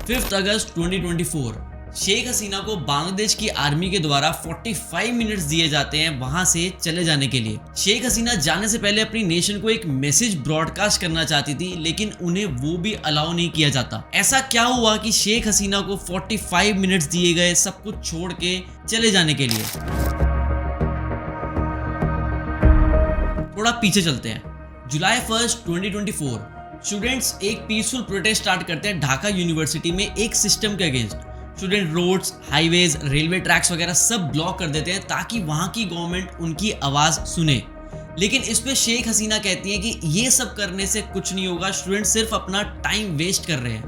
5 अगस्त 2024 शेख हसीना को बांग्लादेश की आर्मी के द्वारा 45 मिनट्स दिए जाते हैं वहां से चले जाने के लिए। शेख हसीना जाने से पहले अपनी नेशन को एक मैसेज ब्रॉडकास्ट करना चाहती थी, लेकिन उन्हें वो भी अलाउ नहीं किया जाता। ऐसा क्या हुआ कि शेख हसीना को 45 मिनट्स दिए गए सब कुछ छोड़ के चले जाने के लिए? थोड़ा पीछे चलते हैं। जुलाई 1, 2024 स्टूडेंट्स एक पीसफुल प्रोटेस्ट स्टार्ट करते हैं ढाका यूनिवर्सिटी में एक सिस्टम के against. Student roads, highways, railway tracks वगैरह सब ब्लॉक कर देते हैं ताकि वहां की गवर्नमेंट उनकी आवाज सुने। लेकिन इस पे शेख हसीना कहती है कि ये सब करने से कुछ नहीं होगा, स्टूडेंट सिर्फ अपना टाइम वेस्ट कर रहे हैं।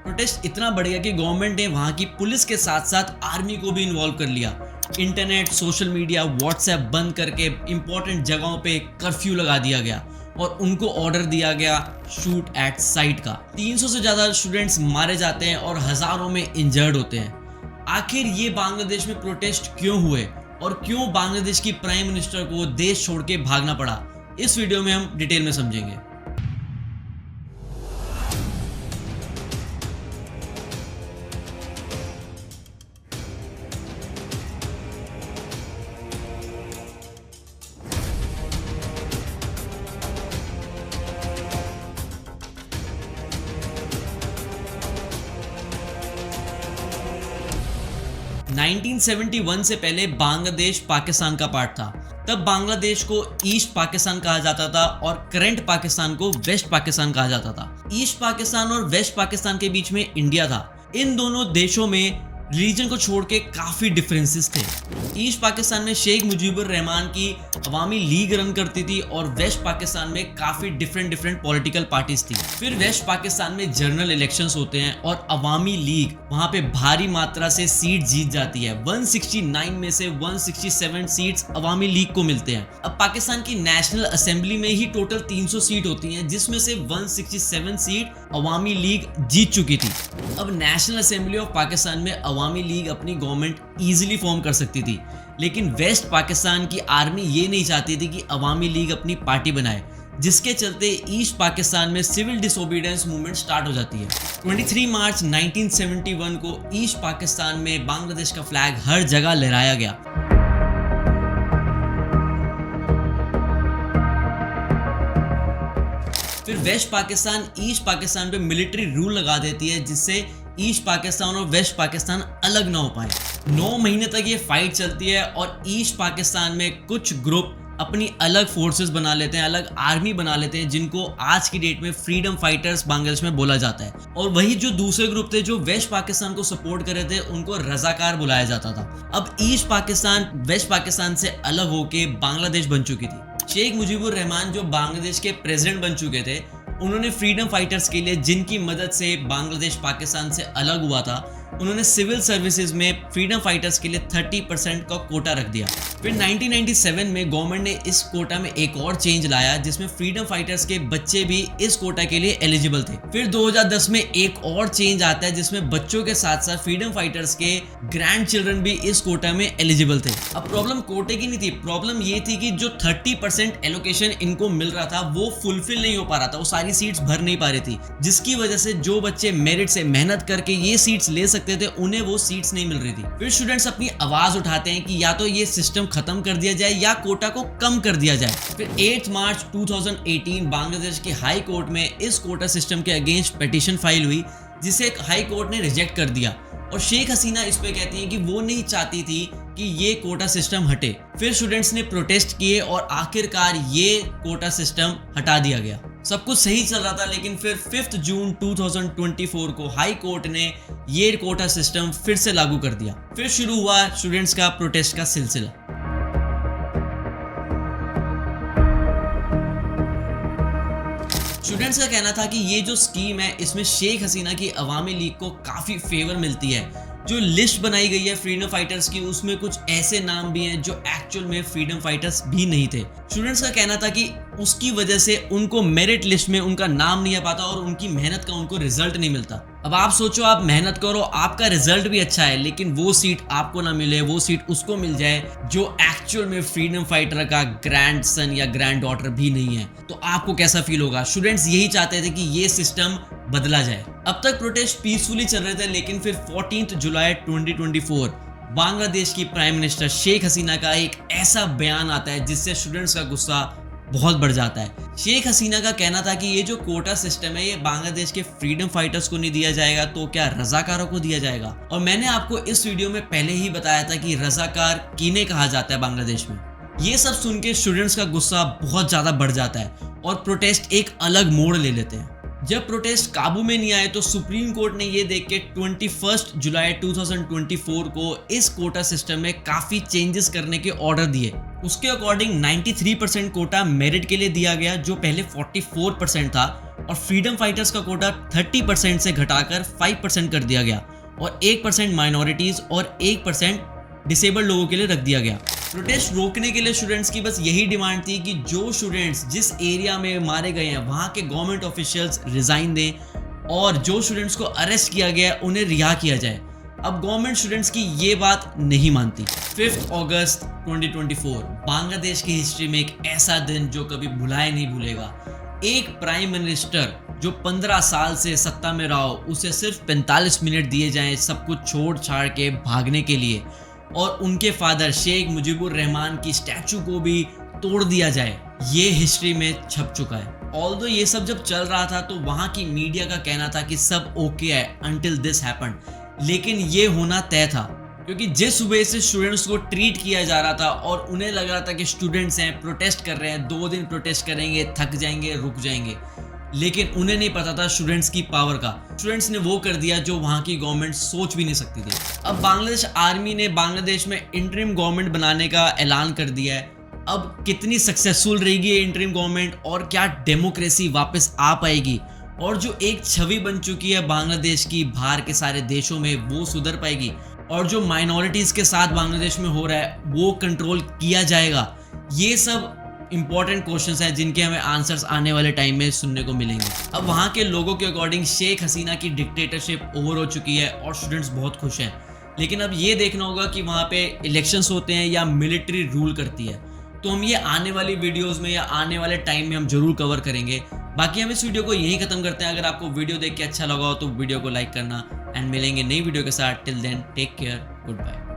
प्रोटेस्ट इतना बढ़ गया कि गवर्नमेंट ने वहां की पुलिस के साथ साथ आर्मी को भी इन्वॉल्व कर लिया। इंटरनेट, सोशल मीडिया, व्हाट्सएप बंद करके इंपॉर्टेंट जगहों पे कर्फ्यू लगा दिया गया और उनको ऑर्डर दिया गया शूट एट साइट का। 300 से ज्यादा स्टूडेंट्स मारे जाते हैं और हजारों में इंजर्ड होते हैं। आखिर ये बांग्लादेश में प्रोटेस्ट क्यों हुए और क्यों बांग्लादेश की प्राइम मिनिस्टर को देश छोड़ के भागना पड़ा, इस वीडियो में हम डिटेल में समझेंगे। 1971 से पहले बांग्लादेश पाकिस्तान का पार्ट था। तब बांग्लादेश को ईस्ट पाकिस्तान कहा जाता था और करंट पाकिस्तान को वेस्ट पाकिस्तान कहा जाता था। ईस्ट पाकिस्तान और वेस्ट पाकिस्तान के बीच में इंडिया था। इन दोनों देशों में रिलीजन को छोड़ के काफी डिफरेंसेस थे। ईस्ट पाकिस्तान में शेख मुजीबुर रहमान की अवामी लीग रन करती थी और वेस्ट पाकिस्तान में काफी डिफरेंट पॉलिटिकल पार्टीज थी। फिर वेस्ट पाकिस्तान में जनरल इलेक्शंस होते हैं और अवामी लीग वहां पे भारी मात्रा से सीट जीत जाती है। 169 में से 167 सीट्स अवामी लीग को मिलते हैं। अब पाकिस्तान की नेशनल असेंबली में ही टोटल 300 सीट होती हैं, जिसमें से 167 सीट अवामी लीग जीत चुकी थी। अब नेशनल असेंबली ऑफ पाकिस्तान में अवामी लीग अपनी गवर्नमेंट इजीली फॉर्म कर सकती थी, लेकिन वेस्ट पाकिस्तान की आर्मी ये नहीं चाहती थी कि अवामी लीग अपनी पार्टी बनाए, जिसके चलते ईस्ट पाकिस्तान में सिविल डिसोबीडियंस मूवमेंट स्टार्ट हो जाती है। 23 मार्च 1971 को ईस्ट पाकिस्तान में बांग्लादेश का फ्लैग हर जगह लहराया गया। फिर वेस्ट पाकिस्तान ईस्ट पाकिस्तान पे मिलिट्री रूल लगा देती है, जिससे ईस्ट पाकिस्तान और वेस्ट पाकिस्तान अलग ना हो पाए। 9 महीने तक ये फाइट चलती है और ईस्ट पाकिस्तान में कुछ ग्रुप अपनी अलग फोर्सेस बना लेते हैं, अलग आर्मी बना लेते हैं, जिनको आज की डेट में फ्रीडम फाइटर्स बांग्लादेश में बोला जाता है। और वही जो दूसरे ग्रुप थे जो वेस्ट पाकिस्तान को सपोर्ट कर रहे थे, उनको रजाकार बुलाया जाता था। अब ईस्ट पाकिस्तान वेस्ट पाकिस्तान से अलग होके बांग्लादेश बन चुकी थी। शेख मुजीबुर रहमान जो बांग्लादेश के प्रेसिडेंट बन चुके थे, उन्होंने फ्रीडम फाइटर्स के लिए, जिनकी मदद से बांग्लादेश पाकिस्तान से अलग हुआ था, उन्होंने सिविल सर्विसेज में फ्रीडम फाइटर्स के लिए 30% का कोटा रख दिया। फिर 1997 में गवर्नमेंट ने इस कोटा में एक और चेंज लाया, जिसमें फ्रीडम फाइटर्स के बच्चे भी इस कोटा के लिए एलिजिबल थे। फिर 2010 में एक और चेंज आता है, जिसमें बच्चों के साथ साथ फ्रीडम फाइटर्स के ग्रैंड चिल्ड्रन भी इस कोटा में एलिजिबल थे। अब प्रॉब्लम कोटे की नहीं थी, प्रॉब्लम ये थी कि जो 30% एलोकेशन इनको मिल रहा था वो फुलफिल नहीं हो पा रहा था, वो सारी सीट्स भर नहीं पा रही थी, जिसकी वजह से जो बच्चे मेरिट से मेहनत करके ये सीट्स ले सकते थे, उन्हें वो सीट्स नहीं मिल रही थी। फिर स्टूडेंट्स अपनी आवाज उठाते हैं कि या तो ये सिस्टम खत्म कर दिया जाए या कोटा को कम कर दिया जाए। फिर 8 मार्च 2018 बांग्लादेश की हाई कोर्ट में इस कोटा सिस्टम के अगेंस्ट पिटीशन फाइल हुई, जिसे हाई कोर्ट ने रिजेक्ट कर दिया। और शेख हसीना इस पे कहती हैं कि वो नहीं चाहती थी कि ये कोटा सिस्टम हटे। फिर स्टूडेंट्स ने प्रोटेस्ट किए और आखिरकार ये कोटा सिस्टम हटा दिया गया। सब कुछ सही चल रहा था, लेकिन फिर 5 जून 2024 को हाई कोर्ट ने ये कोटा सिस्टम फिर से लागू कर दिया। फिर शुरू हुआ स्टूडेंट्स का प्रोटेस्ट का सिलसिला। स्टूडेंट्स का कहना था कि ये जो स्कीम है, इसमें शेख हसीना की अवामी लीग को काफी फेवर मिलती है। जो लिस्ट बनाई गई है फ्रीडम फाइटर्स की, उसमें कुछ ऐसे नाम भी हैं जो एक्चुअल में फ्रीडम फाइटर्स भी नहीं थे। स्टूडेंट्स का कहना था कि उसकी वजह से उनको मेरिट लिस्ट में उनका नाम नहीं आ पाता और उनकी मेहनत का उनको रिजल्ट नहीं मिलता। अब आप सोचो, आप मेहनत करो, आपका रिजल्ट भी अच्छा है, लेकिन वो सीट आपको ना मिले, वो सीट उसको मिल जाए जो एक्चुअल में फ्रीडम फाइटर का ग्रैंड सन या ग्रैंड डॉटर भी नहीं है, तो आपको कैसा फील होगा। स्टूडेंट्स यही चाहते थे कि ये सिस्टम बदला जाए। अब तक प्रोटेस्ट पीसफुली चल रहे थे, लेकिन फिर 14 जुलाई 2024 बांग्लादेश की प्राइम मिनिस्टर शेख हसीना का एक ऐसा बयान आता है जिससे स्टूडेंट्स का गुस्सा बहुत बढ़ जाता है। शेख हसीना का कहना था कि ये जो कोटा सिस्टम है ये बांग्लादेश के फ्रीडम फाइटर्स को नहीं दिया जाएगा तो क्या रजाकारों को दिया जाएगा। और मैंने आपको इस वीडियो में पहले ही बताया था कि रजाकार किन्हें कहा जाता है बांग्लादेश में। ये सब सुन के स्टूडेंट्स का गुस्सा बहुत ज्यादा बढ़ जाता है और प्रोटेस्ट एक अलग मोड़ ले लेते हैं। जब प्रोटेस्ट काबू में नहीं आए तो सुप्रीम कोर्ट ने ये देख के 21 जुलाई 2024 को इस कोटा सिस्टम में काफी चेंजेस करने के ऑर्डर दिए। उसके अकॉर्डिंग 93% कोटा मेरिट के लिए दिया गया जो पहले 44% था, और फ्रीडम फाइटर्स का कोटा 30% से घटाकर 5% कर दिया गया, और 1% माइनॉरिटीज और 1% डिसेबल्ड लोगों के लिए रख दिया गया। प्रोटेस्ट रोकने के लिए स्टूडेंट्स की बस यही डिमांड थी कि जो स्टूडेंट्स जिस एरिया में मारे गए हैं वहां के गवर्नमेंट ऑफिशियल्स रिजाइन दें और जो स्टूडेंट्स को अरेस्ट किया गया उन्हें रिहा किया जाए। अब गवर्नमेंट स्टूडेंट्स की ये बात नहीं मानती। 5 अगस्त 2024 बांग्लादेश की हिस्ट्री में एक ऐसा दिन जो कभी भुलाए नहीं भूलेगा। एक प्राइम मिनिस्टर जो 15 साल से सत्ता में रहा हो, उसे सिर्फ 45 मिनट दिए जाएं सब कुछ छोड़ छाड़ के भागने के लिए, और उनके फादर शेख मुजीबुर रहमान की स्टैचू को भी तोड़ दिया जाए, ये हिस्ट्री में छप चुका है। ऑल्दो ये सब जब चल रहा था तो वहां की मीडिया का कहना था कि सब ओके है अंटिल दिस हैपेंड, लेकिन ये होना तय था क्योंकि जिस वे से स्टूडेंट्स को ट्रीट किया जा रहा था और उन्हें लग रहा था कि स्टूडेंट्स हैं, प्रोटेस्ट कर रहे हैं, 2 दिन प्रोटेस्ट करेंगे, थक जाएंगे, रुक जाएंगे, लेकिन उन्हें नहीं पता था स्टूडेंट्स की पावर का। स्टूडेंट्स ने वो कर दिया जो वहां की गवर्नमेंट सोच भी नहीं सकती थी। अब बांग्लादेश आर्मी ने बांग्लादेश में इंटरिम गवर्नमेंट बनाने का ऐलान कर दिया है। अब कितनी सक्सेसफुल रहेगी ये इंटरिम गवर्नमेंट और क्या डेमोक्रेसी वापस आ पाएगी, और जो एक छवि बन चुकी है बांग्लादेश की बाहर के सारे देशों में वो सुधर पाएगी, और जो माइनॉरिटीज के साथ बांग्लादेश में हो रहा है वो कंट्रोल किया जाएगा। ये सब इंपॉर्टेंट क्वेश्चंस हैं जिनके हमें आंसर्स आने वाले टाइम में सुनने को मिलेंगे। अब वहाँ के लोगों के अकॉर्डिंग शेख हसीना की डिक्टेटरशिप ओवर हो चुकी है और स्टूडेंट्स बहुत खुश हैं, लेकिन अब ये देखना होगा कि वहाँ पे इलेक्शंस होते हैं या मिलिट्री रूल करती है। तो हम ये आने वाली वीडियोस में या आने वाले टाइम में हम जरूर कवर करेंगे। बाकी हम इस वीडियो को यहीं खत्म करते हैं। अगर आपको वीडियो देख के अच्छा लगा हो तो वीडियो को लाइक करना, एंड मिलेंगे नई वीडियो के साथ। Till then take care, good bye.